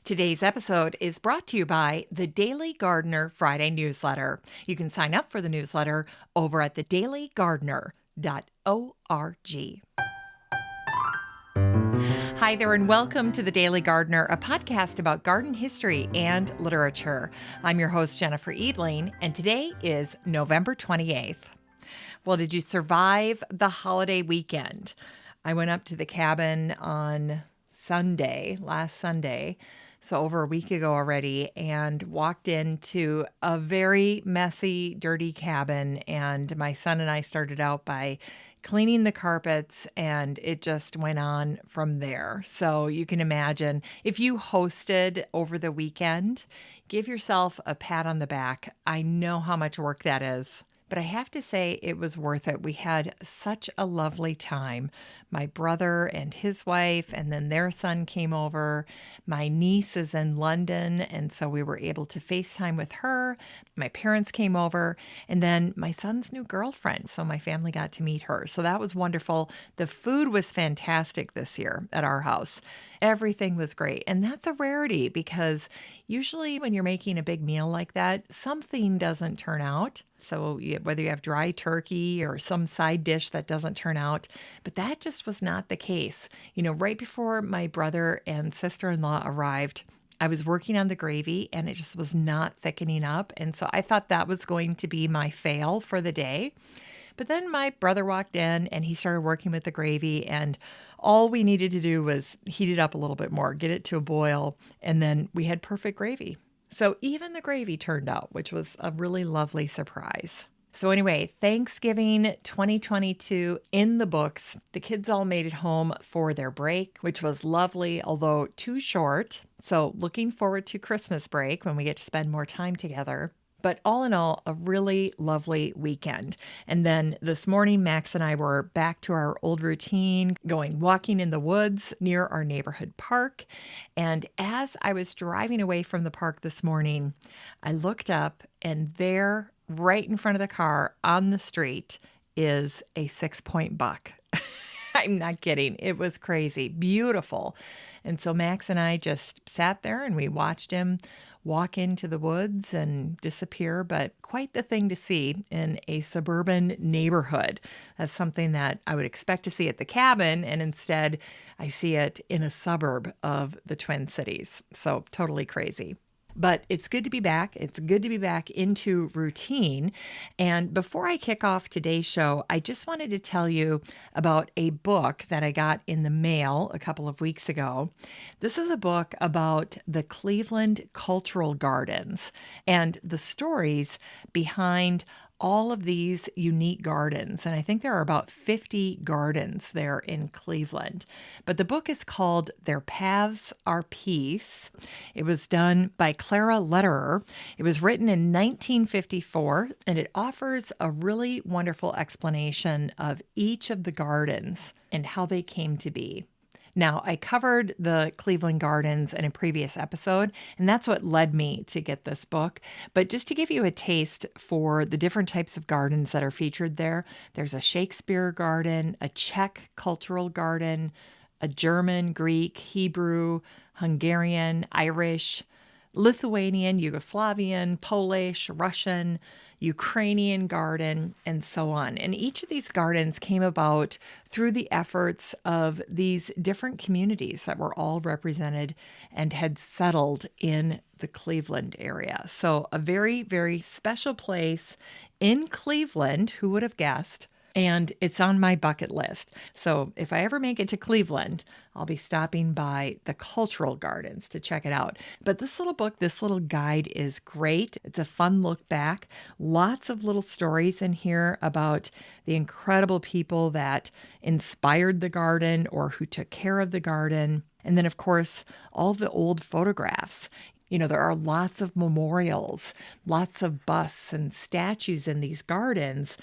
Today's episode is brought to you by the Daily Gardener Friday newsletter. You can sign up for the newsletter over at thedailygardener.org. Hi there, and welcome to The Daily Gardener, a podcast about garden history and literature. I'm your host, Jennifer Ebling, and today is November 28th. Well, did you survive the holiday weekend? I went up to the cabin on last Sunday, so over a week ago already, and walked into a very messy, dirty cabin. And my son and I started out by cleaning the carpets, and it just went on from there. So you can imagine if you hosted over the weekend, give yourself a pat on the back. I know how much work that is. But I have to say it was worth it. We had such a lovely time. My brother and his wife, and then their son came over. My niece is in London, and so we were able to FaceTime with her. My parents came over, and then my son's new girlfriend. So my family got to meet her. So that was wonderful. The food was fantastic this year at our house. Everything was great. And that's a rarity because usually when you're making a big meal like that, something doesn't turn out. So whether you have dry turkey or some side dish that doesn't turn out, but that just was not the case. Right before my brother and sister-in-law arrived, I was working on the gravy and it just was not thickening up. And so I thought that was going to be my fail for the day. But then my brother walked in and he started working with the gravy, and all we needed to do was heat it up a little bit more, get it to a boil, and then we had perfect gravy. So even the gravy turned out, which was a really lovely surprise. So anyway, Thanksgiving 2022 in the books. The kids all made it home for their break, which was lovely, although too short. So looking forward to Christmas break when we get to spend more time together. But all in all, a really lovely weekend. And then this morning, Max and I were back to our old routine, going walking in the woods near our neighborhood park. And as I was driving away from the park this morning, I looked up, and there, right in front of the car on the street, is a 6-point buck. I'm not kidding. It was crazy. Beautiful. And so Max and I just sat there and we watched him walk into the woods and disappear, but quite the thing to see in a suburban neighborhood. That's something that I would expect to see at the cabin, and instead I see it in a suburb of the Twin Cities. So totally crazy. But it's good to be back. It's good to be back into routine. And before I kick off today's show, I just wanted to tell you about a book that I got in the mail a couple of weeks ago. This is a book about the Cleveland Cultural Gardens and the stories behind all of these unique gardens. And I think there are about 50 gardens there in Cleveland. But the book is called Their Paths Are Peace. It was done by Clara Lederer. It was written in 1954, and it offers a really wonderful explanation of each of the gardens and how they came to be. Now, I covered the Cleveland Gardens in a previous episode, and that's what led me to get this book. But just to give you a taste for the different types of gardens that are featured there, there's a Shakespeare garden, a Czech cultural garden, a German, Greek, Hebrew, Hungarian, Irish, Lithuanian, Yugoslavian, Polish, Russian, Ukrainian garden, and so on. And each of these gardens came about through the efforts of these different communities that were all represented and had settled in the Cleveland area. So a very, very special place in Cleveland, who would have guessed? And it's on my bucket list. So if I ever make it to Cleveland, I'll be stopping by the Cultural Gardens to check it out. But this little book, this little guide is great. It's a fun look back. Lots of little stories in here about the incredible people that inspired the garden or who took care of the garden. And then, of course, all the old photographs. There are lots of memorials, lots of busts and statues in these gardens.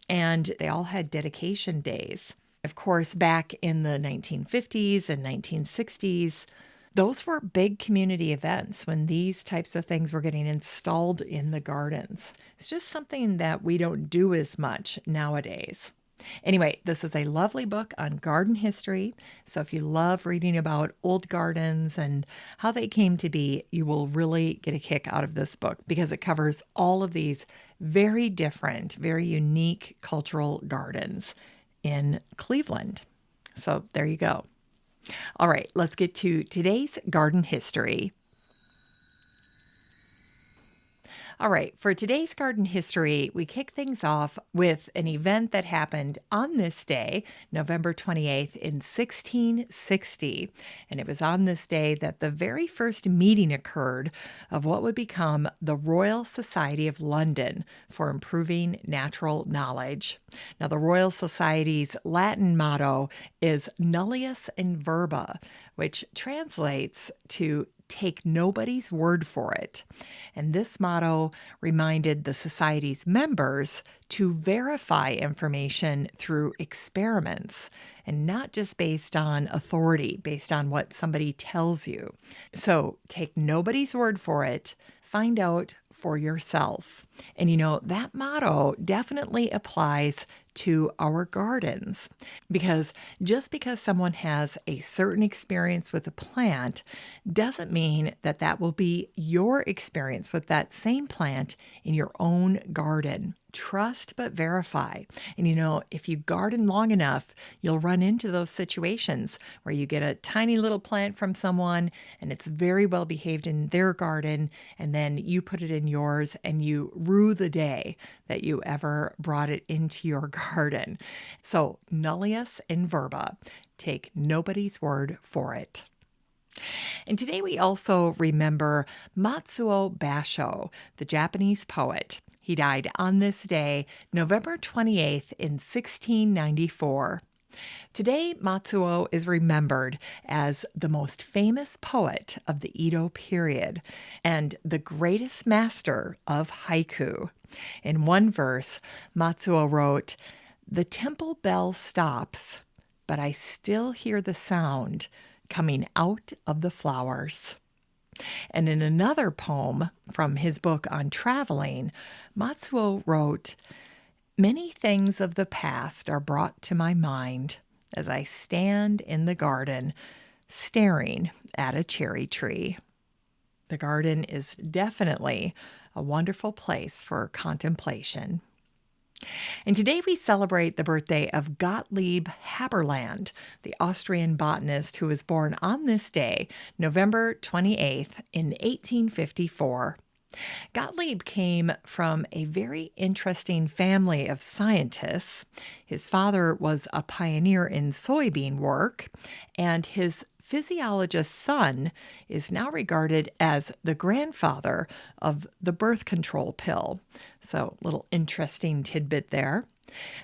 And they all had dedication days. Of course, back in the 1950s and 1960s, those were big community events when these types of things were getting installed in the gardens. It's just something that we don't do as much nowadays. Anyway, this is a lovely book on garden history. So if you love reading about old gardens and how they came to be, you will really get a kick out of this book because it covers all of these very different, very unique cultural gardens in Cleveland. So there you go. All right, let's get to today's garden history. All right, for today's garden history, we kick things off with an event that happened on this day, November 28th in 1660. And it was on this day that the very first meeting occurred of what would become the Royal Society of London for Improving Natural Knowledge. Now, the Royal Society's Latin motto is Nullius in Verba, which translates to take nobody's word for it. And this motto reminded the society's members to verify information through experiments and not just based on authority, based on what somebody tells you. So take nobody's word for it. Find out for yourself. And that motto definitely applies to our gardens because just because someone has a certain experience with a plant doesn't mean that that will be your experience with that same plant in your own garden. Trust but verify. And if you garden long enough, you'll run into those situations where you get a tiny little plant from someone and it's very well behaved in their garden, and then you put it in yours and you rue the day that you ever brought it into your garden. So nullius in verba, take nobody's word for it. And today we also remember Matsuo Basho, the Japanese poet. He died on this day, November 28th in 1694. Today, Matsuo is remembered as the most famous poet of the Edo period and the greatest master of haiku. In one verse, Matsuo wrote, "The temple bell stops, but I still hear the sound coming out of the flowers." And in another poem from his book on traveling, Matsuo wrote, "Many things of the past are brought to my mind as I stand in the garden staring at a cherry tree." The garden is definitely a wonderful place for contemplation. And today we celebrate the birthday of Gottlieb Haberlandt, the Austrian botanist who was born on this day, November 28th in 1854. Gottlieb came from a very interesting family of scientists. His father was a pioneer in soybean work, and his physiologist son is now regarded as the grandfather of the birth control pill. So, little interesting tidbit there.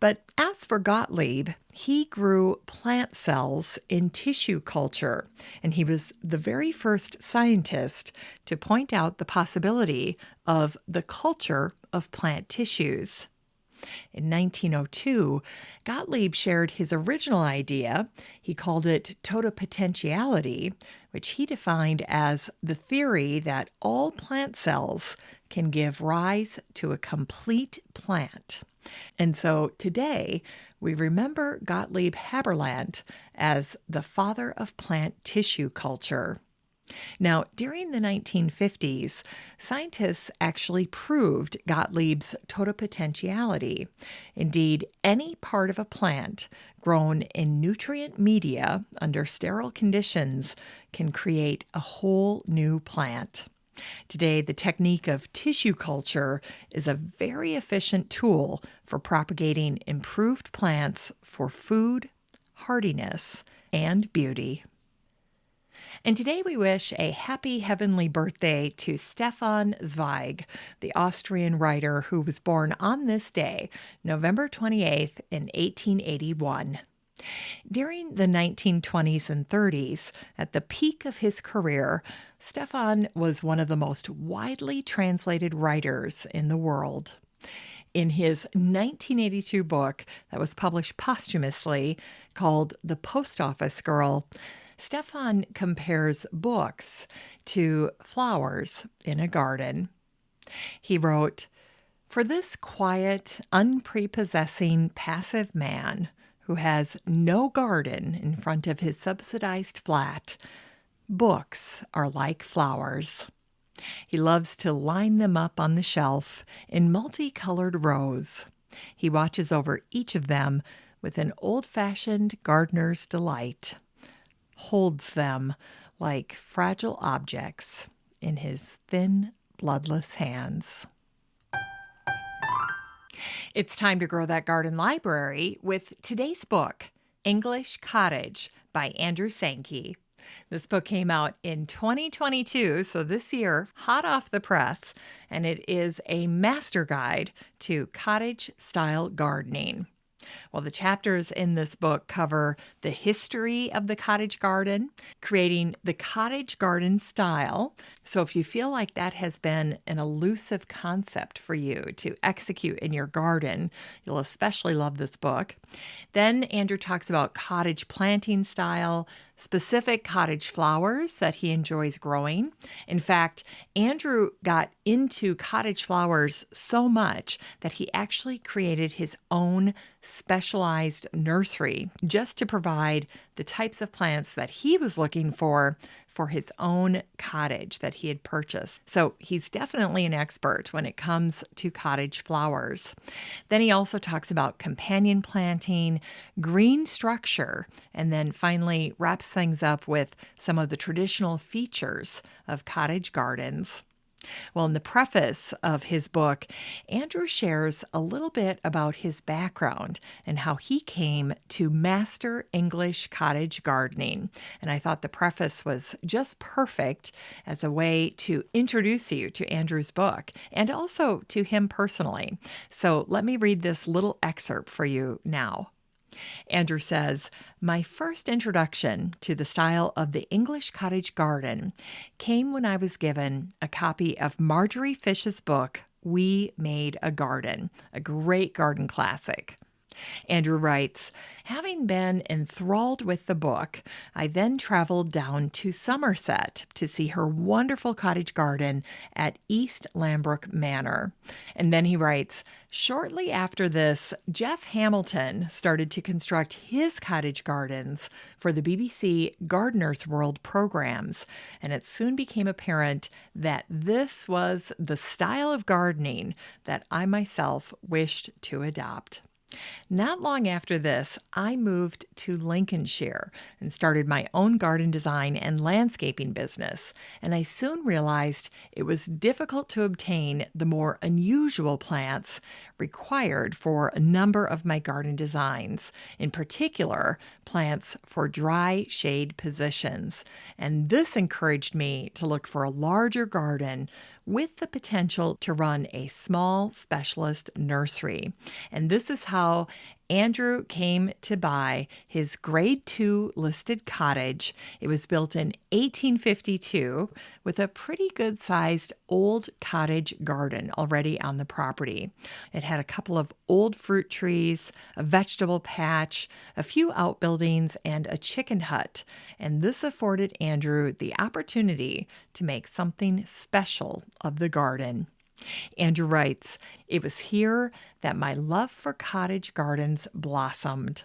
But as for Gottlieb, he grew plant cells in tissue culture, and he was the very first scientist to point out the possibility of the culture of plant tissues. In 1902, Gottlieb shared his original idea. He called it totipotentiality, which he defined as the theory that all plant cells can give rise to a complete plant. And so today, we remember Gottlieb Haberlandt as the father of plant tissue culture. Now, during the 1950s, scientists actually proved Gottlieb's totipotentiality. Indeed, any part of a plant grown in nutrient media under sterile conditions can create a whole new plant. Today, the technique of tissue culture is a very efficient tool for propagating improved plants for food, hardiness, and beauty. And today we wish a happy heavenly birthday to Stefan Zweig, the Austrian writer who was born on this day, November 28th in 1881. During the 1920s and 30s, at the peak of his career, Stefan was one of the most widely translated writers in the world. In his 1982 book that was published posthumously called The Post Office Girl, Stefan compares books to flowers in a garden. He wrote, For this quiet, unprepossessing, passive man who has no garden in front of his subsidized flat, books are like flowers. He loves to line them up on the shelf in multicolored rows. He watches over each of them with an old-fashioned gardener's delight, holds them like fragile objects in his thin, bloodless hands. It's time to grow that garden library with today's book, English Cottage by Andrew Sankey. This book came out in 2022, so this year, hot off the press, and it is a master guide to cottage-style gardening. Well, the chapters in this book cover the history of the cottage garden, creating the cottage garden style. So if you feel like that has been an elusive concept for you to execute in your garden, you'll especially love this book. Then Andrew talks about cottage planting style, specific cottage flowers that he enjoys growing. In fact, Andrew got into cottage flowers so much that he actually created his own specialized nursery just to provide the types of plants that he was looking for his own cottage that he had purchased. So he's definitely an expert when it comes to cottage flowers. Then he also talks about companion planting, green structure, and then finally wraps things up with some of the traditional features of cottage gardens. Well, in the preface of his book, Andrew shares a little bit about his background and how he came to master English cottage gardening. And I thought the preface was just perfect as a way to introduce you to Andrew's book and also to him personally. So let me read this little excerpt for you now. Andrew says, "My first introduction to the style of the English cottage garden came when I was given a copy of Marjorie Fish's book, We Made a Garden, a great garden classic." Andrew writes, "Having been enthralled with the book, I then traveled down to Somerset to see her wonderful cottage garden at East Lambrook Manor." And then he writes, "Shortly after this, Jeff Hamilton started to construct his cottage gardens for the BBC Gardener's World programs, and it soon became apparent that this was the style of gardening that I myself wished to adopt." Not long after this, I moved to Lincolnshire and started my own garden design and landscaping business, and I soon realized it was difficult to obtain the more unusual plants required for a number of my garden designs, in particular, plants for dry shade positions. And this encouraged me to look for a larger garden with the potential to run a small specialist nursery. And this is how Andrew came to buy his grade 2 listed cottage. It was built in 1852 with a pretty good sized old cottage garden already on the property. It had a couple of old fruit trees, a vegetable patch, a few outbuildings, and a chicken hut. And this afforded Andrew the opportunity to make something special of the garden. Andrew writes, "It was here that my love for cottage gardens blossomed.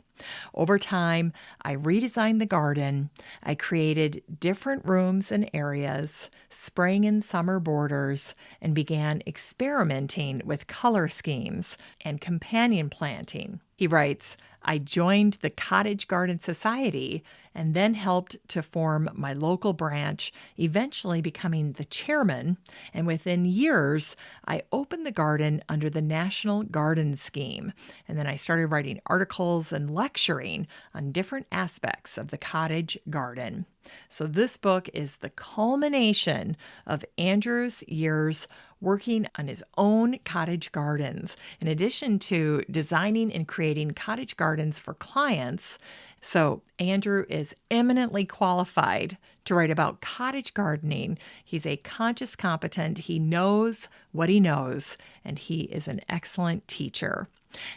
Over time, I redesigned the garden. I created different rooms and areas, spring and summer borders, and began experimenting with color schemes and companion planting." He writes, "I joined the Cottage Garden Society and then helped to form my local branch, eventually becoming the chairman. And within years, I opened the garden under the National Garden Scheme. And then I started writing articles and lecturing on different aspects of the cottage garden." So this book is the culmination of Andrew's years working on his own cottage gardens, in addition to designing and creating cottage gardens for clients. So Andrew is eminently qualified to write about cottage gardening. He's a conscious competent. He knows what he knows, and he is an excellent teacher.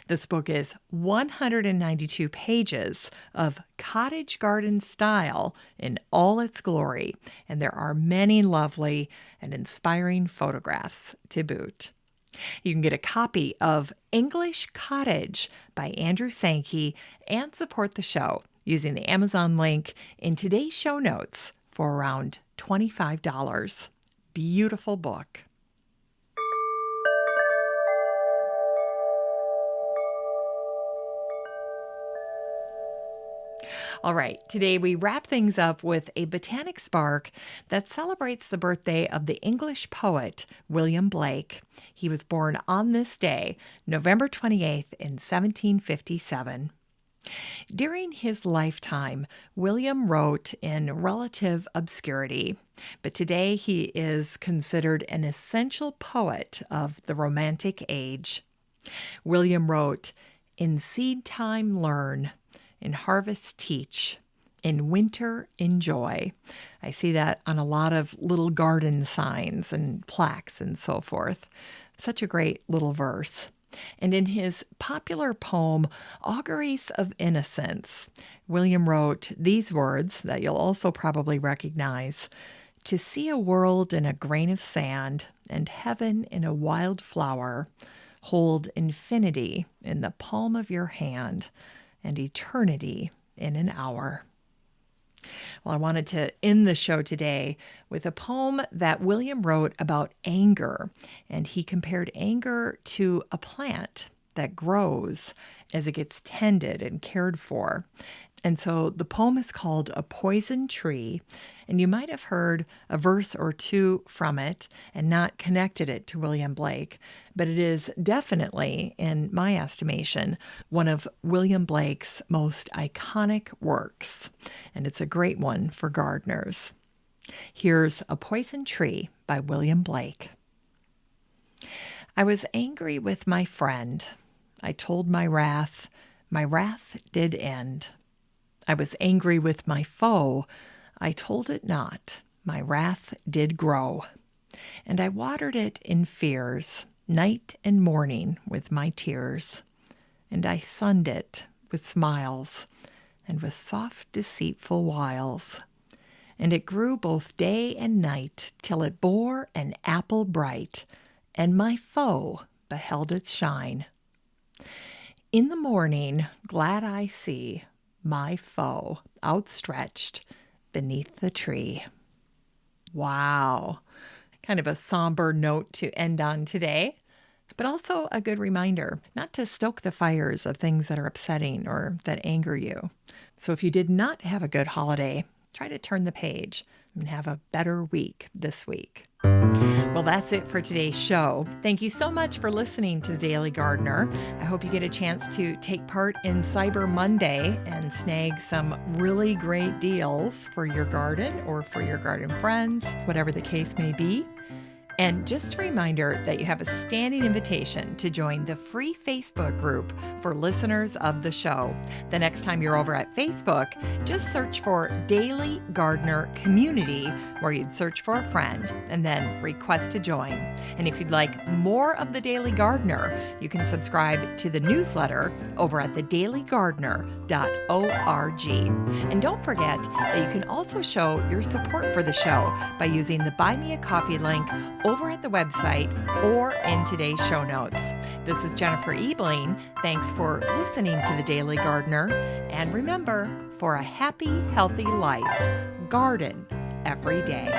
This book is 192 pages of cottage garden style in all its glory, and there are many lovely and inspiring photographs to boot. You can get a copy of English Cottage by Andrew Sankey and support the show using the Amazon link in today's show notes for around $25. Beautiful book. All right, today we wrap things up with a botanic spark that celebrates the birthday of the English poet William Blake. He was born on this day, November 28th in 1757. During his lifetime, William wrote in relative obscurity, but today he is considered an essential poet of the Romantic age. William wrote, "In seed time learn, in harvest teach, in winter enjoy." I see that on a lot of little garden signs and plaques and so forth. Such a great little verse. And in his popular poem, Auguries of Innocence, William wrote these words that you'll also probably recognize: "To see a world in a grain of sand and heaven in a wild flower, hold infinity in the palm of your hand and eternity in an hour." Well, I wanted to end the show today with a poem that William wrote about anger, and he compared anger to a plant that grows as it gets tended and cared for. And so the poem is called A Poison Tree, and you might have heard a verse or two from it and not connected it to William Blake, but it is definitely, in my estimation, one of William Blake's most iconic works, and it's a great one for gardeners. Here's A Poison Tree by William Blake. I was angry with my friend. I told my wrath did end. I was angry with my foe. I told it not. My wrath did grow. And I watered it in fears, night and morning with my tears. And I sunned it with smiles and with soft deceitful wiles. And it grew both day and night till it bore an apple bright, and my foe beheld its shine. In the morning glad I see my foe outstretched beneath the tree. Wow. Kind of a somber note to end on today, but also a good reminder not to stoke the fires of things that are upsetting or that anger you. So if you did not have a good holiday, try to turn the page and have a better week this week. Well, that's it for today's show. Thank you so much for listening to The Daily Gardener. I hope you get a chance to take part in Cyber Monday and snag some really great deals for your garden or for your garden friends, whatever the case may be. And just a reminder that you have a standing invitation to join the free Facebook group for listeners of the show. The next time you're over at Facebook, just search for Daily Gardener Community, where you'd search for a friend and then request to join. And if you'd like more of The Daily Gardener, you can subscribe to the newsletter over at thedailygardener.org. And don't forget that you can also show your support for the show by using the Buy Me a Coffee link over at the website or in today's show notes. This is Jennifer Ebling. Thanks for listening to The Daily Gardener. And remember, for a happy, healthy life, garden every day.